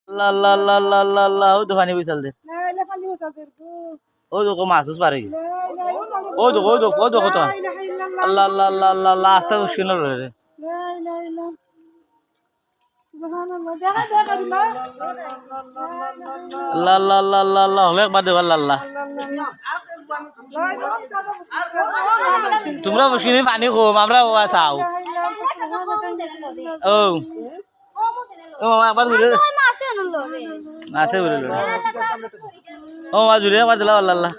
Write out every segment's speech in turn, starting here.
আল্লাহ আল্লাহ আল্লাহ আল্লাহ আল্লাহ আল্লাহ ও তো পানি বইছাল দে ও তো মাসুস পারে কি ও তো কত আল্লাহ আল্লাহ আল্লাহ আল্লাহ আল্লাহ আস্তে মুশকিল রে আল্লাহ আল্লাহ আল্লাহ আল্লাহ আল্লাহ হলে একবার দেব আল্লাহ আল্লাহ তোমরা মুশকিল পানি কম আমরা ও চাও ও ও একবার দিলে আছে বলে ও মা জুড়ে একবার দিলা আল্লাহ আল্লাহ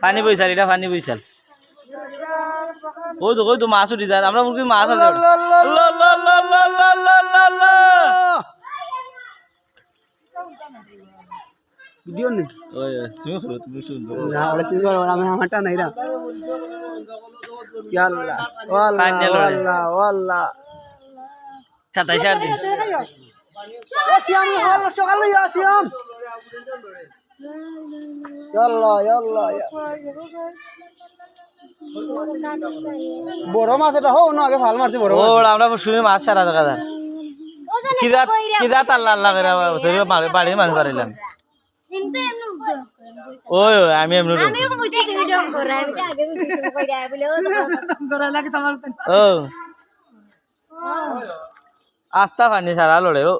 পানি বইছাল এটা পানি বইছাল ওই তো মাছ উঠি যায় আমরা মুরগির মাছ আছে আল্লাহ আল্লাহ আল্লাহ আল্লাহ আল্লাহ আল্লাহ আল্লাহ ভিডিও নে ওই তুমি করো তুমি সুন্দর না ওরে তুমি করো আমি আমারটা নাই রা ইয়া আল্লাহ আল্লাহ আল্লাহ 27 দিন এ সিয়াম সকাল ইয়া সিয়াম আল্লাহ আল্লাহ বড় মাছ এটা হও না আগে ভাল মারছে বড় ও আমরা শুনি মাছ সারা জায়গা যান কিদাত আল্লাহ আল্লাহ করে বাড়ি মানুষ পারিলাম কিন্তু এমনি ওই আমি এমনি আমিও বুঝি তুমি ডং করে আমি তো আগে বুঝি তুমি কইরা বলে ও ডরা লাগে তোমার ও আস্তা পানি সারা লড়ে ও